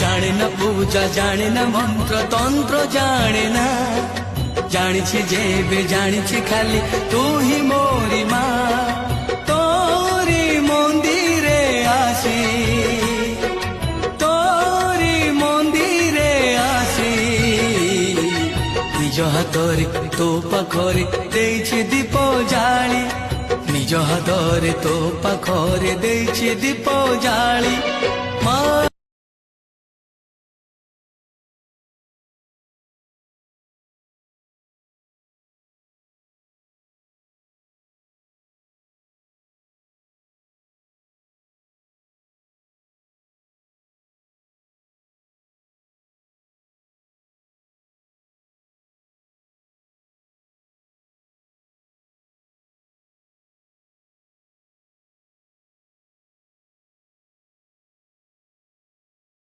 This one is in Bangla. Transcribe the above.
জানে না পূজা জানে না মন্ত্র তন্ত্র জানে না, জানিছি যেবে জানিছি খালি তুই মোরি মা। তোরি মন্দিরে আসি, তোরি মন্দিরে আসি, নিজ হাতরে তো পাখরে ଦେଇଛି দীপ জাଳି, নিজ হাতরে তো পাখরে ଦେଇଛି দীপ জাଳି। মা